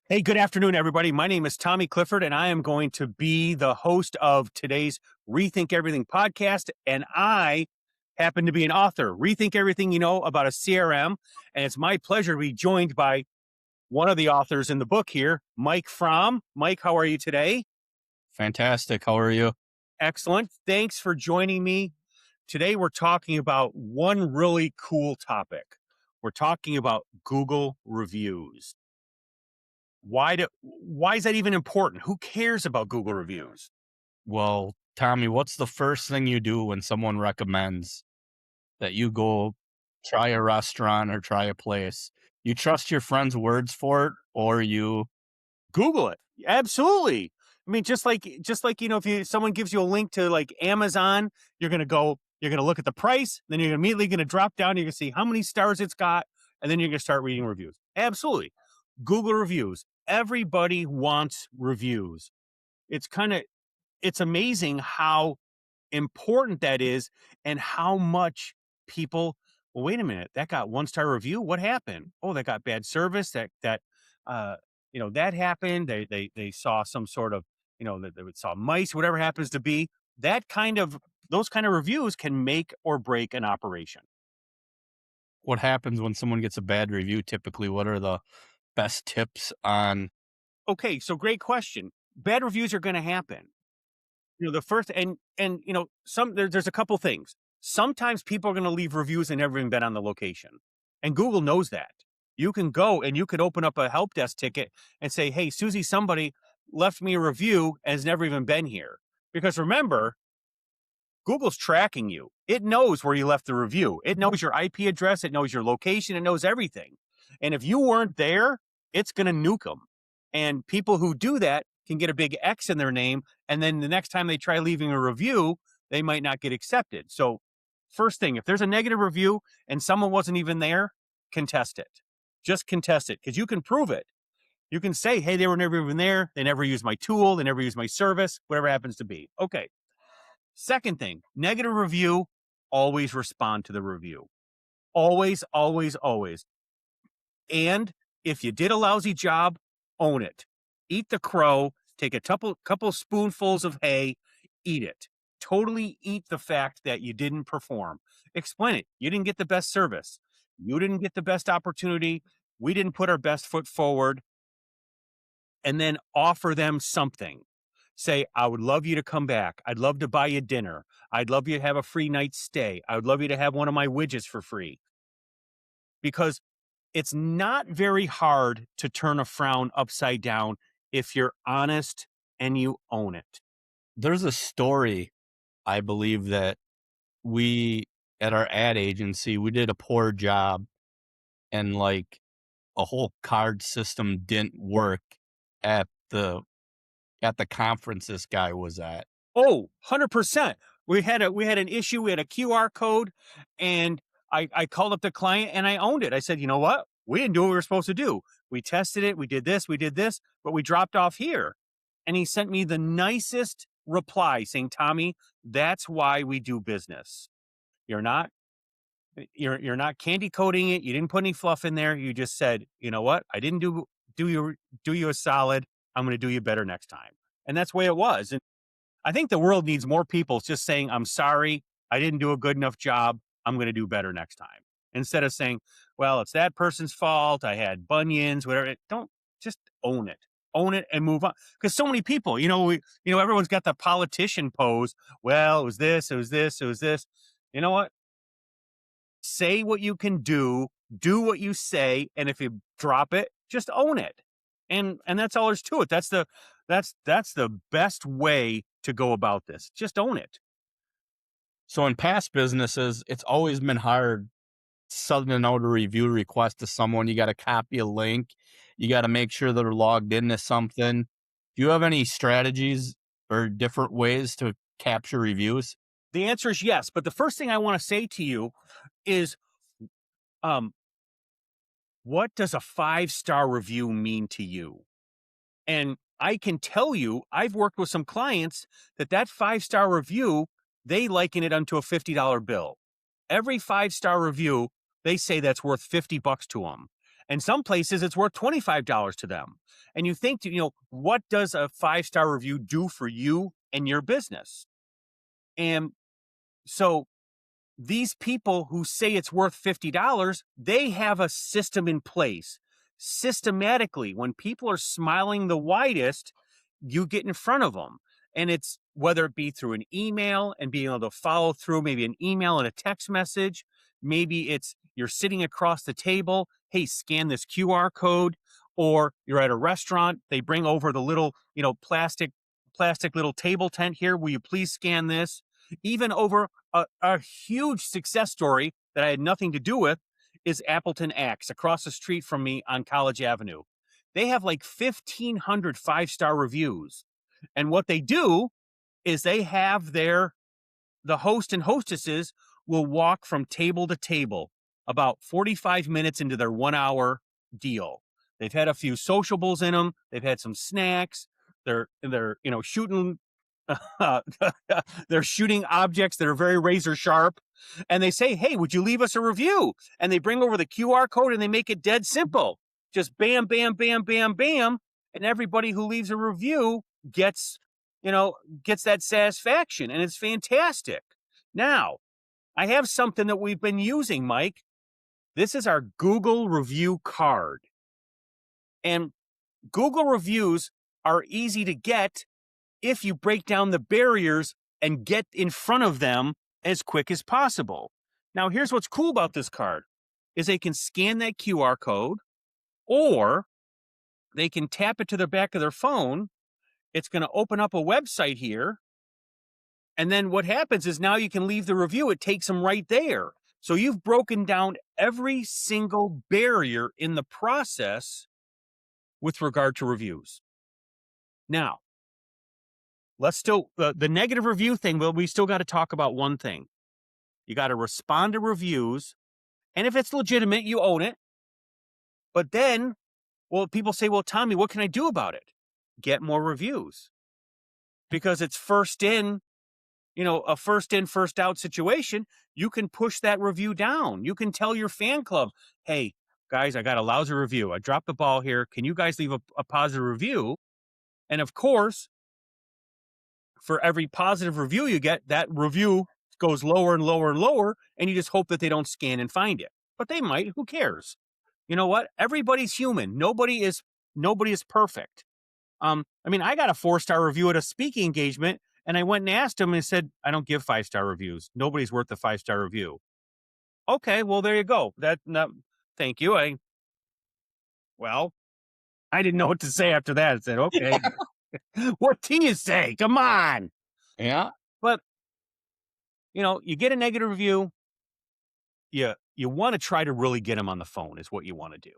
Hey, good afternoon, everybody. My name is Tommy Clifford, and I am going to be the host of today's Rethink Everything podcast. And I happen to be an author, Rethink Everything You Know About a CRM. And it's my pleasure to be joined by one of the authors in the book here, Mike Fromm. Mike, how are you today? Fantastic. How are you? Excellent. Thanks for joining me. Today, we're talking about one really cool topic. We're talking about Google reviews. Why is that even important? Who cares about Google reviews? Well, Tommy, what's the first thing you do when someone recommends that you go try a restaurant or try a place? You trust your friend's words for it, or you Google it. Absolutely. I mean, just like if someone gives you a link to like Amazon, you're gonna look at the price, then you're immediately gonna drop down, you're gonna see how many stars it's got, and then you're gonna start reading reviews. Absolutely. Google reviews. Everybody wants reviews. It's amazing how important that is and how much people, well, wait a minute, that got 1-star review. What happened? Oh, that got bad service. Uh, that happened. They saw some sort of, that they saw mice, whatever happens to be. Those kind of reviews can make or break an operation. what happens when someone gets a bad review typically? What are the best tips on Okay, so great question. Bad reviews are going to happen. The first there's a couple things. Sometimes people are going to leave reviews and never even been on the location. And Google knows that. You can go and you could open up a help desk ticket and say, "Hey, Susie, somebody left me a review and has never even been here." Because remember, Google's tracking you. It knows where you left the review. It knows your IP address, it knows your location, it knows everything. And if you weren't there, it's going to nuke them. And people who do that can get a big X in their name. And then the next time they try leaving a review, they might not get accepted. So, first thing, if there's a negative review and someone wasn't even there, contest it. Just contest it because you can prove it. You can say, hey, they were never even there. They never used my tool. They never used my service, whatever happens to be. Okay. Second thing, negative review, always respond to the review. Always, always, always. And if you did a lousy job, own it. Eat the crow, take a couple spoonfuls of hay, eat it. Totally eat the fact that you didn't perform. Explain it. You didn't get the best service. You didn't get the best opportunity. We didn't put our best foot forward. And then offer them something. Say, I would love you to come back. I'd love to buy you dinner. I'd love you to have a free night's stay. I would love you to have one of my widgets for free. Because it's not very hard to turn a frown upside down if you're honest and you own it. there's a story I believe that we at our ad agency we did a poor job and like a whole card system didn't work at the conference this guy was at. Oh, 100%. We had an issue. We had a QR code, and I called up the client and I owned it. I said, you know what? We didn't do what we were supposed to do. We tested it. We did this, but we dropped off here. And he sent me the nicest reply saying, Tommy, that's why we do business. You're not candy coating it. You didn't put any fluff in there. You just said, you know what? I didn't do you a solid. I'm going to do you better next time. And that's the way it was. And I think the world needs more people just saying, I'm sorry, I didn't do a good enough job. I'm going to do better next time. Instead of saying, well, it's that person's fault. I had bunions, whatever. Don't just own it. Own it and move on. Because so many people, everyone's got the politician pose. Well, it was this, it was this, it was this. You know what? Say what you can do what you say, and if you drop it, just own it. And that's all there's to it. That's the best way to go about this. Just own it. So in past businesses, it's always been hard sending out a review request to someone. You got to copy a link. You got to make sure they're logged into something. Do you have any strategies or different ways to capture reviews? The answer is yes. But the first thing I want to say to you is, what does a 5-star review mean to you? And I can tell you, I've worked with some clients that 5-star review, they liken it unto a $50 bill. Every 5-star review, they say that's worth $50 to them. And some places it's worth $25 to them. And you think, what does a 5-star review do for you and your business? And so these people who say it's worth $50, they have a system in place. Systematically, when people are smiling the widest, you get in front of them. And it's whether it be through an email and being able to follow through, maybe an email and a text message. Maybe it's you're sitting across the table. Hey, scan this QR code. Or you're at a restaurant. They bring over the little, plastic little table tent here. Will you please scan this? Even over a huge success story that I had nothing to do with is Appleton Axe across the street from me on College Avenue. They have like 1,500 5-star reviews. And what they do is they have the host and hostesses will walk from table to table about 45 minutes into their 1 hour deal. They've had a few sociables in them. They've had some snacks. They're shooting they're shooting objects that are very razor sharp, and they say, hey, would you leave us a review? And they bring over the QR code and they make it dead simple. Just bam, bam, bam, bam, bam. And everybody who leaves a review gets that satisfaction, and it's fantastic. Now, I have something that we've been using, Mike. This is our Google review card. And Google reviews are easy to get if you break down the barriers and get in front of them as quick as possible. Now, here's what's cool about this card is they can scan that QR code, or they can tap it to the back of their phone. It's going to open up a website here. And then what happens is now you can leave the review. It takes them right there. So you've broken down every single barrier in the process with regard to reviews. Now, let's still, the negative review thing, well, we still got to talk about one thing. You got to respond to reviews. And if it's legitimate, you own it. But then, people say, well, Tommy, what can I do about it? Get more reviews. Because it's first in, a first in, first out situation. You can push that review down. You can tell your fan club, hey, guys, I got a lousy review. I dropped the ball here. Can you guys leave a positive review? And of course, for every positive review you get, that review goes lower and lower and lower, and you just hope that they don't scan and find it. But they might. Who cares? You know what? Everybody's human. Nobody is perfect. I got a 4-star review at a speaking engagement, and I went and asked him and said, I don't give 5-star reviews. Nobody's worth a 5-star review. Okay, well, there you go. Thank you. I didn't know what to say after that. I said, okay, what do you say? Come on. Yeah. But, you get a negative review. You want to try to really get them on the phone is what you want to do.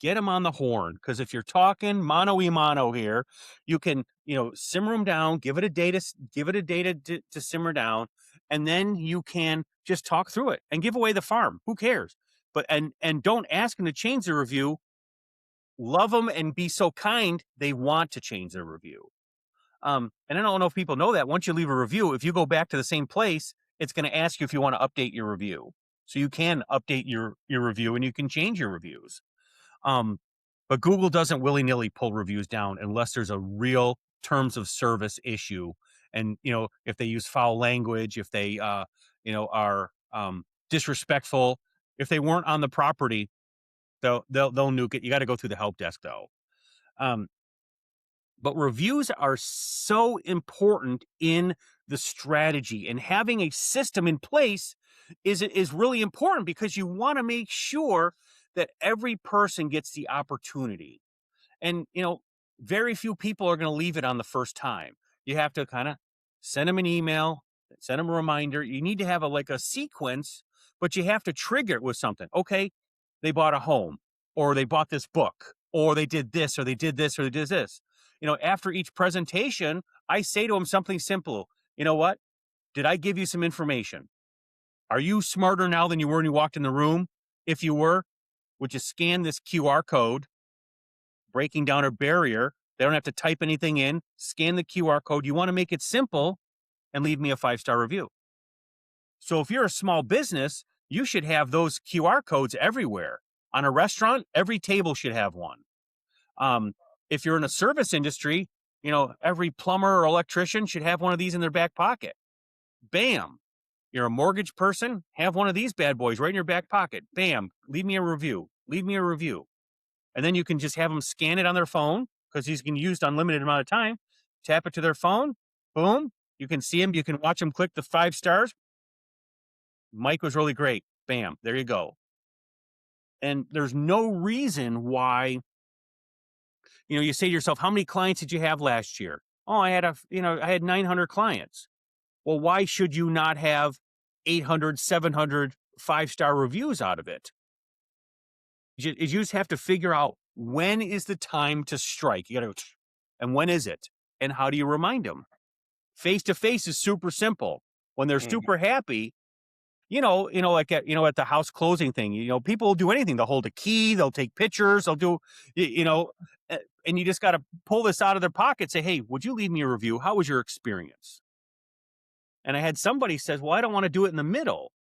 Get them on the horn. Because if you're talking mano-y-mano here, you can, simmer them down, give it a day to simmer down. And then you can just talk through it and give away the farm. Who cares? But, and don't ask them to change the review. Love them and be so kind. They want to change their review. And I don't know if people know that once you leave a review, if you go back to the same place, it's going to ask you if you want to update your review. So you can update your review and you can change your reviews. But Google doesn't willy-nilly pull reviews down unless there's a real terms of service issue. And, if they use foul language, if they, are disrespectful, if they weren't on the property, they'll nuke it. You got to go through the help desk though. But reviews are so important in the strategy, and having a system in place is really important because you want to make sure that every person gets the opportunity. And, very few people are going to leave it on the first time. You have to kind of send them an email, send them a reminder. You need to have a sequence, but you have to trigger it with something. Okay, they bought a home, or they bought this book, or they did this, or they did this, or they did this. After each presentation, I say to them something simple. You know what? Did I give you some information? Are you smarter now than you were when you walked in the room? If you were, would you scan this QR code, breaking down a barrier? They don't have to type anything in. Scan the QR code. You want to make it simple and leave me a 5-star review. So if you're a small business, you should have those QR codes everywhere. On a restaurant, every table should have one. Um, if you're in a service industry, every plumber or electrician should have one of these in their back pocket. Bam. You're a mortgage person, have one of these bad boys right in your back pocket. Bam. Leave me a review. Leave me a review. And then you can just have them scan it on their phone because he's can used unlimited amount of time. Tap it to their phone. Boom. You can see him. You can watch him click the 5 stars. Mike was really great. Bam. There you go. And there's no reason why, you say to yourself, how many clients did you have last year? Oh, I had 900 clients. Well, why should you not have 800, 700 5-star reviews out of it? You just have to figure out when is the time to strike. You got to go, and when is it? And how do you remind them? Face to face is super simple. When they're Mhm. super happy, like at the house closing thing, people will do anything. They'll hold a key, they'll take pictures, they'll do, and you just got to pull this out of their pocket. Say, hey, would you leave me a review? How was your experience? And I had somebody says, well, I don't want to do it in the middle.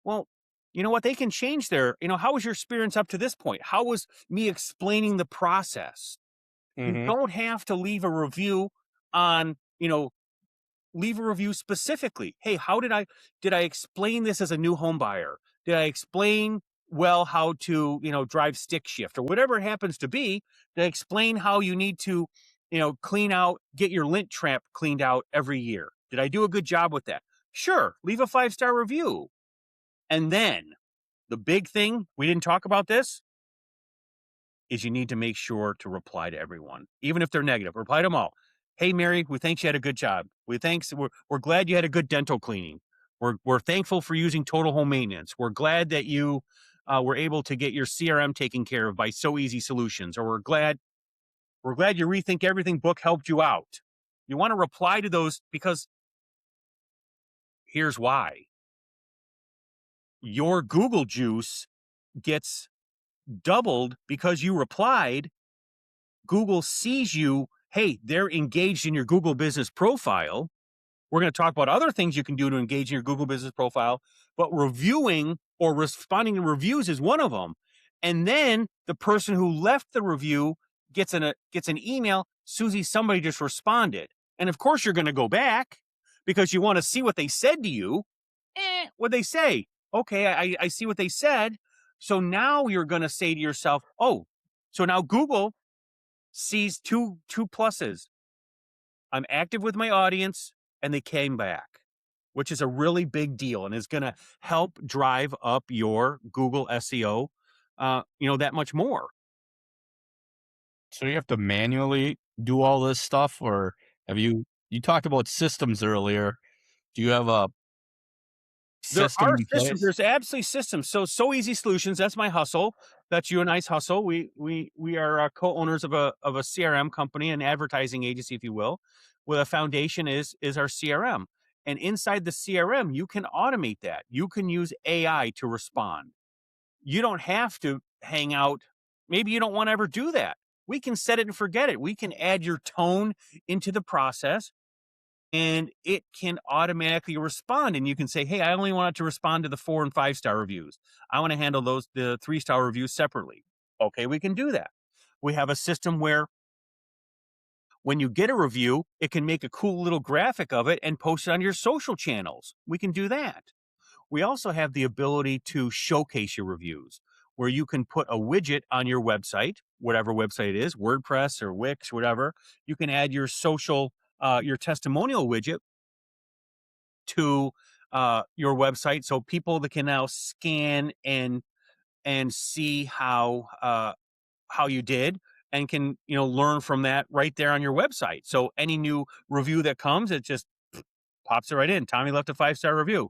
Well, you know what? They can change how was your experience up to this point? How was me explaining the process? You Mhm. don't have to leave a review on, leave a review specifically. Hey, did I explain this as a new home buyer? Did I explain well how to, drive stick shift or whatever it happens to be? Did I explain how you need to, get your lint trap cleaned out every year? Did I do a good job with that? Sure. Leave a 5-star review. And then the big thing, we didn't talk about this, is you need to make sure to reply to everyone, even if they're negative. Reply to them all. Hey, Mary, we think you had a good job. We're glad you had a good dental cleaning. We're thankful for using Total Home Maintenance. We're glad that you were able to get your CRM taken care of by So Easy Solutions. Or we're glad your Rethink Everything book helped you out. You want to reply to those because here's why. Your Google juice gets doubled because you replied. Google sees you, hey, they're engaged in your Google business profile. We're going to talk about other things you can do to engage in your Google business profile, but reviewing or responding to reviews is one of them. And then the person who left the review gets an email, Susie, somebody just responded. And of course you're going to go back because you want to see what they said to you. What they say? Okay, I see what they said. So now you're going to say to yourself, oh, so now Google sees two pluses. I'm active with my audience and they came back, which is a really big deal and is going to help drive up your Google SEO, that much more. So you have to manually do all this stuff, or you talked about systems earlier. Do you have a There system are in systems. place? There's absolutely systems. So Easy Solutions. That's my hustle. That's you and I's hustle. We are co-owners of a CRM company, an advertising agency, if you will. Where the foundation is our CRM, and inside the CRM, you can automate that. You can use AI to respond. You don't have to hang out. Maybe you don't want to ever do that. We can set it and forget it. We can add your tone into the process and it can automatically respond. And you can say, hey, I only want it to respond to the 4 and 5-star reviews. I want to handle the 3-star reviews separately. Okay, we can do that. We have a system where when you get a review, it can make a cool little graphic of it and post it on your social channels. We can do that. We also have the ability to showcase your reviews where you can put a widget on your website, whatever website it is, WordPress or Wix, whatever. You can add your your testimonial widget to your website so people that can now scan and see how you did and can learn from that right there on your website. So any new review that comes, it just pops it right in. Tommy left a 5-star review.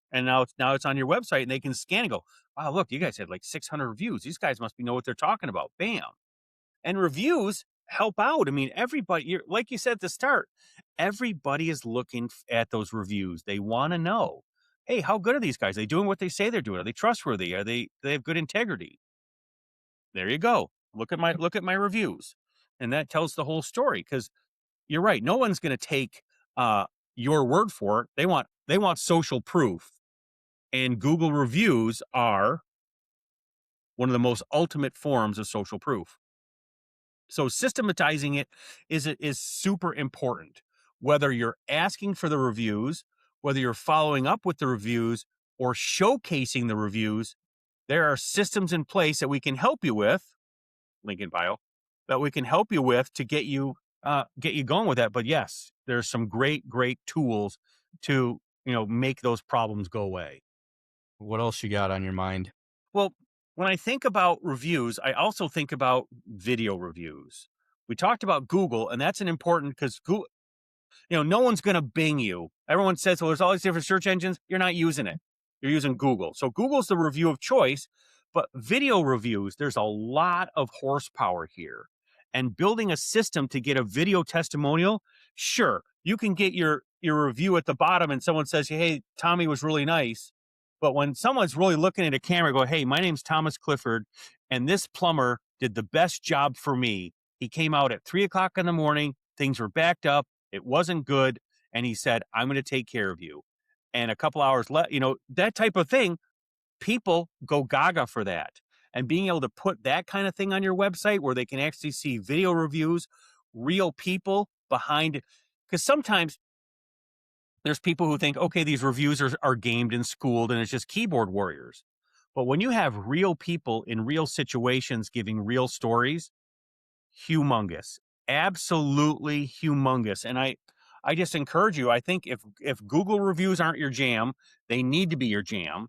And now it's on your website and they can scan and go, wow, look, you guys had like 600 reviews. These guys must be know what they're talking about. Bam. And reviews help out. I mean, everybody, like you said at the start, everybody is looking at those reviews. They want to know, hey, how good are these guys? Are they doing what they say they're doing? Are they trustworthy? They have good integrity? There you go. Look at my reviews. And that tells the whole story because you're right. No one's going to take your word for it. They want social proof. And Google reviews are one of the most ultimate forms of social proof. So systematizing it is super important. Whether you're asking for the reviews, whether you're following up with the reviews, or showcasing the reviews, there are systems in place that we can help you with, link in bio, that we can help you with to get you going with that. But yes, there's some great tools to, make those problems go away. What else you got on your mind? Well, when I think about reviews, I also think about video reviews. We talked about Google, and that's an important because Google, no one's going to Bing you. Everyone says, well, there's all these different search engines. You're not using it. You're using Google. So Google's the review of choice, but video reviews, there's a lot of horsepower here. And building a system to get a video testimonial, sure, you can get your review at the bottom and someone says, hey, Tommy was really nice. But when someone's really looking at a camera, go, hey, my name's Thomas Clifford, and this plumber did the best job for me. He came out at 3 o'clock in the morning. Things were backed up. It wasn't good. And he said, I'm going to take care of you. And a couple hours that type of thing, people go gaga for that. And being able to put that kind of thing on your website where they can actually see video reviews, real people behind it. Because sometimes there's people who think, okay, these reviews are gamed and schooled and it's just keyboard warriors. But when you have real people in real situations giving real stories, humongous, absolutely humongous. And I just encourage you. I think if Google reviews aren't your jam, they need to be your jam.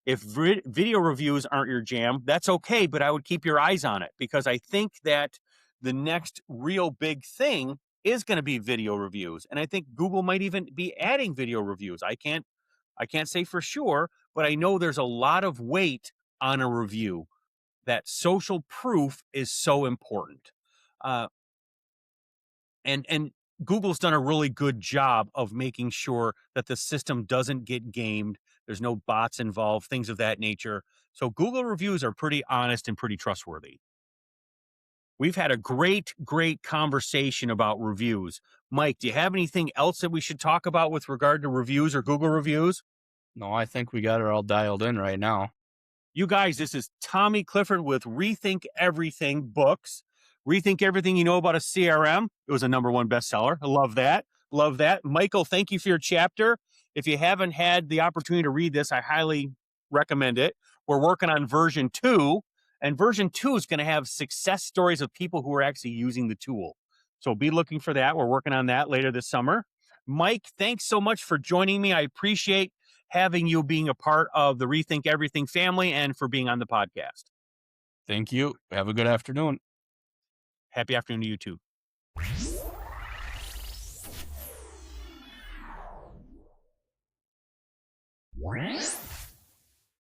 If video reviews aren't your jam, that's okay, but I would keep your eyes on it because I think that the next real big thing is going to be video reviews. And I think Google might even be adding video reviews. I can't say for sure, but I know there's a lot of weight on a review. That social proof is so important. Uh, and Google's done a really good job of making sure that the system doesn't get gamed. There's no bots involved, things of that nature. So Google reviews are pretty honest and pretty trustworthy. We've had a great conversation about reviews. Mike, do you have anything else that we should talk about with regard to reviews or Google reviews? No, I think we got it all dialed in right now. You guys, this is Tommy Clifford with Rethink Everything Books. Rethink Everything You Know About a CRM. It was a #1 bestseller. I love that. Love that. Michael, thank you for your chapter. If you haven't had the opportunity to read this, I highly recommend it. We're working on version 2, and version 2 is going to have success stories of people who are actually using the tool. So be looking for that. We're working on that later this summer. Mike, thanks so much for joining me. I appreciate having you being a part of the Rethink Everything family and for being on the podcast. Thank you. Have a good afternoon. Happy afternoon to you too.